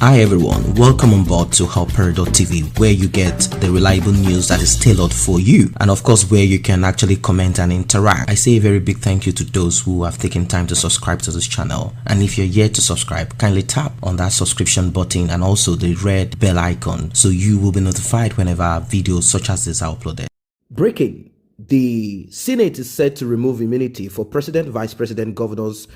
Hi everyone, welcome on board to Helper.tv, where you get the reliable news that is tailored for you, and of course where you can actually comment and interact. I say a very big thank you to those who have taken time to subscribe to this channel, and if you're yet to subscribe, kindly tap on that subscription button and also the red bell icon so you will be notified whenever videos such as this are uploaded. Breaking: the Senate is set to remove immunity for president, vice president, governors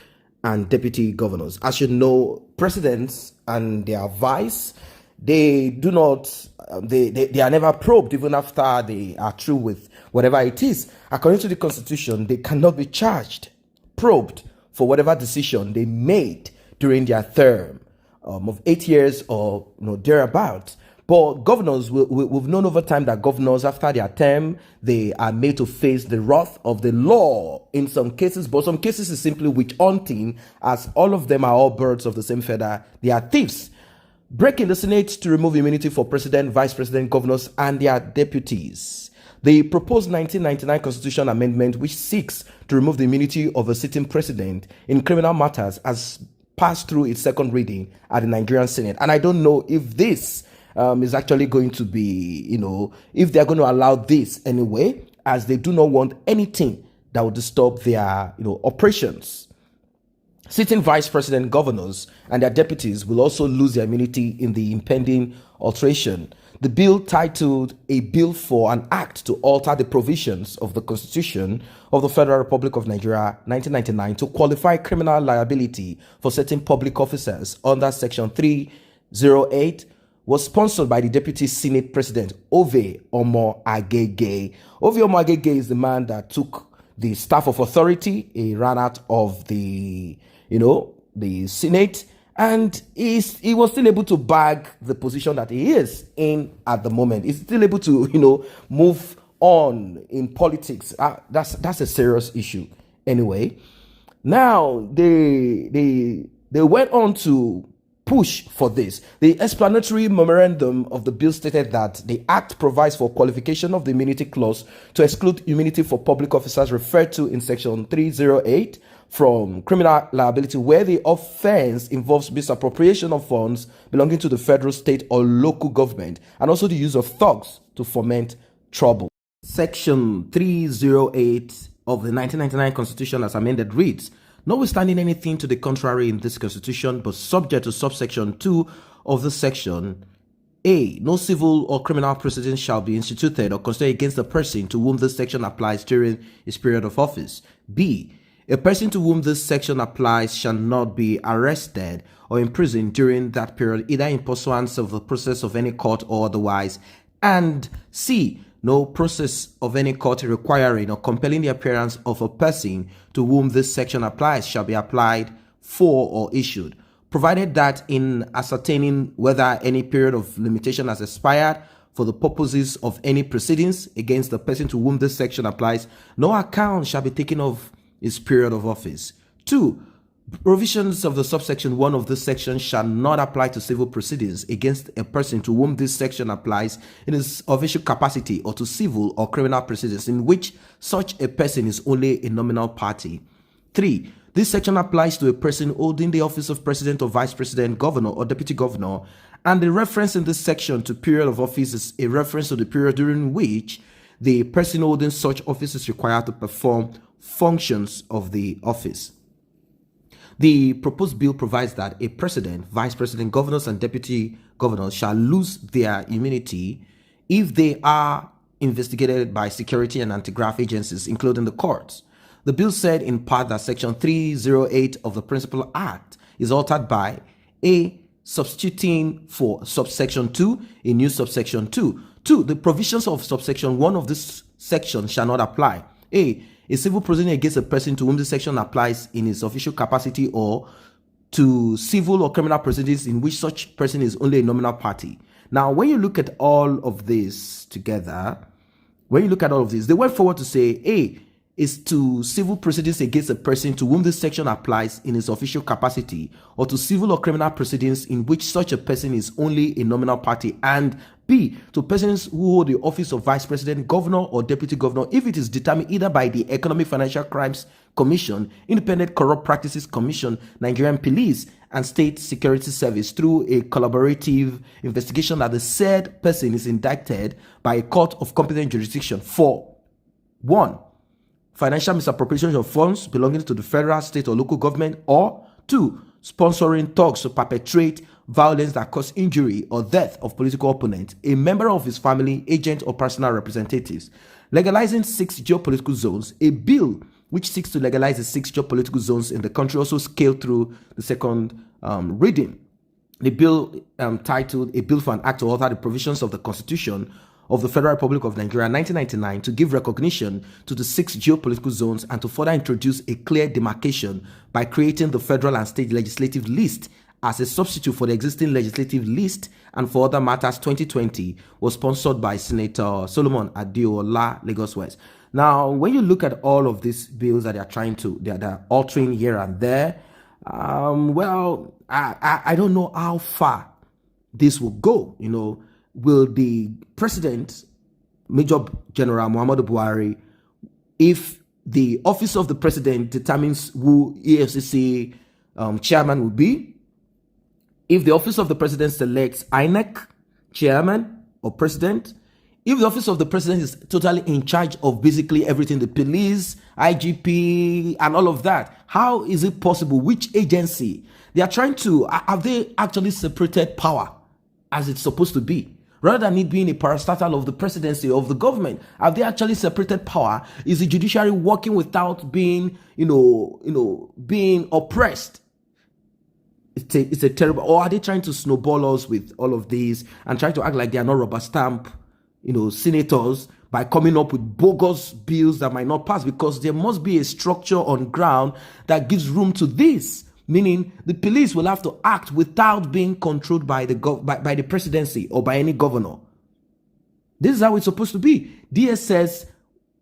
and deputy governors. As you know, presidents and their vice, they do not, they are never probed even after they are through with whatever it is. According to the Constitution, they cannot be charged, probed for whatever decision they made during their term of 8 years or thereabouts. But governors, we've known over time that governors, after their term, they are made to face the wrath of the law in some cases, but some cases is simply witch hunting, as all of them are all birds of the same feather. They are thieves. Breaking: the Senate to remove immunity for president, vice president, governors, and their deputies. The proposed 1999 constitution amendment, which seeks to remove the immunity of a sitting president in criminal matters, has passed through its second reading at the Nigerian Senate. And I don't know if this is actually going to be, if they're going to allow this anyway, as they do not want anything that would disturb their, operations. Sitting vice president, governors, and their deputies will also lose their immunity in the impending alteration. The bill, titled "A Bill for an Act to Alter the Provisions of the Constitution of the Federal Republic of Nigeria, 1999, to qualify criminal liability for certain public officers under Section 308, was sponsored by the Deputy Senate President, Ove Omo Agege. Ove Omo Agege is the man that took the staff of authority. He ran out of the Senate, and he was still able to bag the position that he is in at the moment. He's still able to, move on in politics. That's a serious issue. Anyway, now they went on to push for this. The explanatory memorandum of the bill stated that the act provides for qualification of the immunity clause to exclude immunity for public officers referred to in section 308 from criminal liability where the offense involves misappropriation of funds belonging to the federal, state, or local government, and also the use of thugs to foment trouble. Section 308 of the 1999 Constitution as amended reads: notwithstanding anything to the contrary in this constitution, but subject to subsection 2 of this section, A, no civil or criminal proceedings shall be instituted or considered against the person to whom this section applies during his period of office. B, a person to whom this section applies shall not be arrested or imprisoned during that period, either in pursuance of the process of any court or otherwise. And C, no process of any court requiring or compelling the appearance of a person to whom this section applies shall be applied for or issued, provided that in ascertaining whether any period of limitation has expired for the purposes of any proceedings against the person to whom this section applies, no account shall be taken of his period of office. 2. Provisions of the subsection 1 of this section shall not apply to civil proceedings against a person to whom this section applies in his official capacity, or to civil or criminal proceedings in which such a person is only a nominal party. 3. This section applies to a person holding the office of president or vice president, governor or deputy governor, and the reference in this section to period of office is a reference to the period during which the person holding such office is required to perform functions of the office. The proposed bill provides that a president, vice president, governors, and deputy governors shall lose their immunity if they are investigated by security and anti-graft agencies, including the courts. The bill said in part that section 308 of the Principal Act is altered by A, substituting for subsection 2 a new subsection 2. 2. The provisions of subsection 1 of this section shall not apply. A civil proceeding against a person to whom this section applies in his official capacity, or to civil or criminal proceedings in which such person is only a nominal party. Now, when you look at all of this together, they went forward to say A is to civil proceedings against a person to whom this section applies in his official capacity, or to civil or criminal proceedings in which such a person is only a nominal party, and B, to persons who hold the office of vice president, governor, or deputy governor if it is determined either by the Economic Financial Crimes Commission, Independent Corrupt Practices Commission, Nigerian Police, and State Security Service through a collaborative investigation that the said person is indicted by a court of competent jurisdiction for 1. Financial misappropriation of funds belonging to the federal, state, or local government, or 2. Sponsoring thugs to perpetrate violence that cause injury or death of political opponent, a member of his family, agent, or personal representatives. Legalizing 6 geopolitical zones, a bill which seeks to legalize the 6 geopolitical zones in the country, also scaled through the second reading. The bill titled A Bill for an Act to Alter the Provisions of the Constitution of the Federal Republic of Nigeria 1999 to give recognition to the 6 geopolitical zones and to further introduce a clear demarcation by creating the federal and state legislative list as a substitute for the existing legislative list, and for other matters 2020, was sponsored by Senator Solomon Adeola, Lagos West. Now, when you look at all of these bills that they're altering here and there, I don't know how far this will go. Will the president, Major General Muhammadu Buhari, if the office of the president determines who EFCC chairman will be, if the office of the president selects INEC chairman or president, if the office of the president is totally in charge of basically everything, the police, IGP, and all of that, how is it possible? Which agency? They are trying to, have they actually separated power as it's supposed to be? Rather than it being a parastatal of the presidency of the government, have they actually separated power? Is the judiciary working without being, being oppressed? It's a terrible. Or are they trying to snowball us with all of these and trying to act like they are not rubber stamp, senators, by coming up with bogus bills that might not pass? Because there must be a structure on ground that gives room to this. Meaning the police will have to act without being controlled by the presidency or by any governor. This is how it's supposed to be. DSS,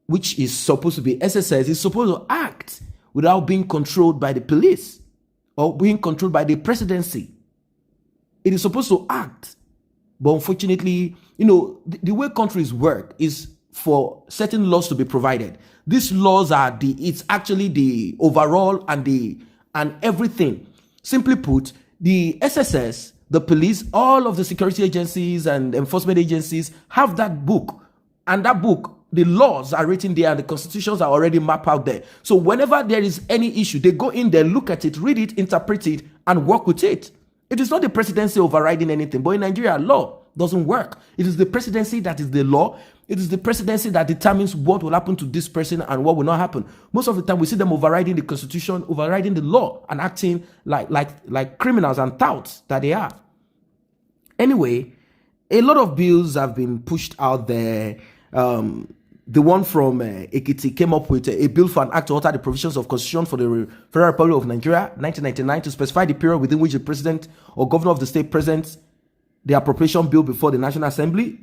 which is supposed to be SSS, is supposed to act without being controlled by the police or being controlled by the presidency. It is supposed to act. But unfortunately, the way countries work is for certain laws to be provided. These laws it's actually the overall and everything. Simply put, the SSS, the police, all of the security agencies and enforcement agencies have that book. And that book, the laws are written there and the constitutions are already mapped out there. So whenever there is any issue, they go in there, look at it, read it, interpret it, and work with it. It is not the presidency overriding anything. But in Nigeria, law doesn't work. It is the presidency that is the law. It is the presidency that determines what will happen to this person and what will not happen. Most of the time, we see them overriding the constitution, overriding the law, and acting like criminals and touts that they are. Anyway, a lot of bills have been pushed out there. The one from Ekiti came up with a bill for an act to alter the provisions of Constitution for the Federal Republic of Nigeria, 1999, to specify the period within which the president or governor of the state presents the appropriation bill before the National Assembly.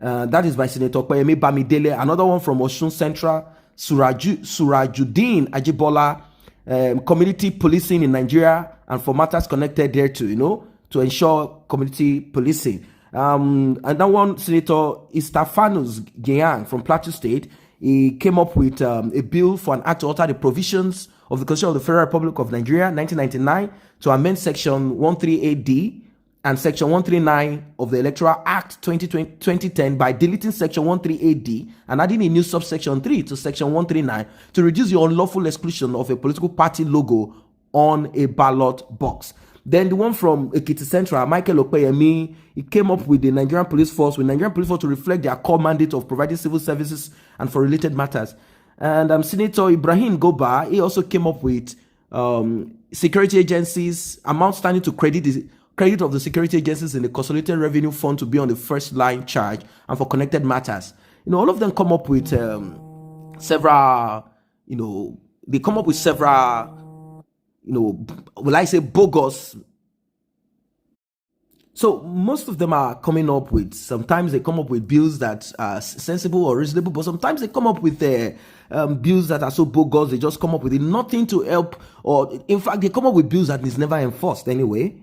That is by Senator Kweyemi Bamidele. Another one from Osun Central, Surajuddin Ajibola, community policing in Nigeria and for matters connected thereto, to ensure community policing. And that one, Senator Istafanus Gyan from Plateau State, he came up with a bill for an act to alter the provisions of the Constitution of the Federal Republic of Nigeria, 1999, to amend Section 138D and Section 139 of the Electoral Act 2010 by deleting Section 138D and adding a new subsection 3 to Section 139 to reduce the unlawful exclusion of a political party logo on a ballot box. Then the one from Ekiti Central, Michael Okpeyemi, he came up with the Nigerian Police Force, to reflect their core mandate of providing civil services and for related matters. And Senator Ibrahim Goba, he also came up with security agencies, amount standing to credit of the security agencies in the Consolidated Revenue Fund to be on the first line charge and for connected matters. All of them come up with several, they come up with several, will I say bogus. So most of them are coming up with, sometimes they come up with bills that are sensible or reasonable, but sometimes they come up with bills that are so bogus, they just come up with nothing to help, or in fact, they come up with bills that is never enforced anyway.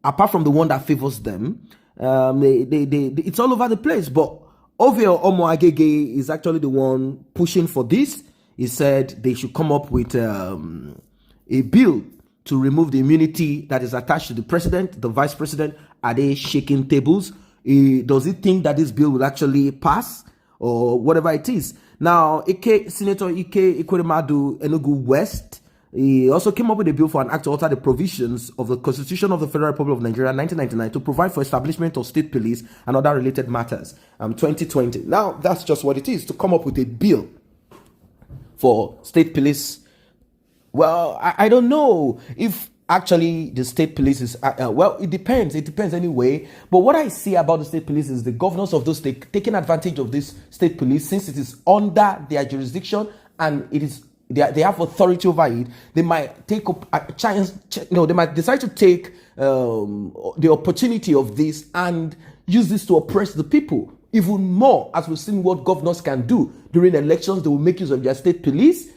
Apart from the one that favors them, it's all over the place. But Ovio Omo Agege is actually the one pushing for this. he said they should come up with a bill to remove the immunity that is attached to the president, the vice president. Are they shaking tables? Does he think that this bill will actually pass or whatever it is? Now, Senator Ike Ekweremadu Enugu West, he also came up with a bill for an act to alter the provisions of the Constitution of the Federal Republic of Nigeria 1999 to provide for establishment of state police and other related matters, 2020. Now, that's just what it is, to come up with a bill for state police. Well, I don't know if actually the state police is, well, it depends anyway. But what I see about the state police is the governors of those states taking advantage of this state police, since it is under their jurisdiction and it is they have authority over it. They might take up a chance, they might decide to take the opportunity of this and use this to oppress the people even more, as we've seen what governors can do during elections. They will make use of their state police,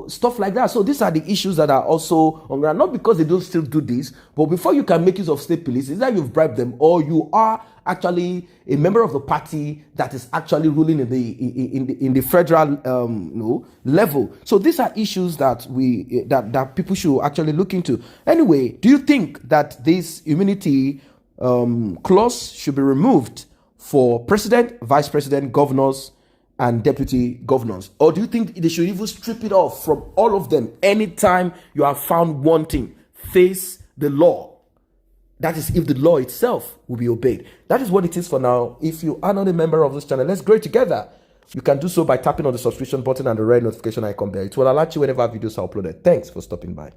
stuff like that. So these are the issues that are also on ground, not because they don't still do this, but before you can make use of state police, either you've bribed them or you are actually a member of the party that is actually ruling in the federal level. So these are issues that that people should actually look into. Anyway, do you think that this immunity clause should be removed for president, vice president, governors, and deputy governors? Or do you think they should even strip it off from all of them? Anytime you are found wanting, face the law. That is, if the law itself will be obeyed. That is what it is for now. If you are not a member of this channel, let's grow together. You can do so by tapping on the subscription button and the red notification icon there. It will alert you whenever videos are uploaded. Thanks for stopping by.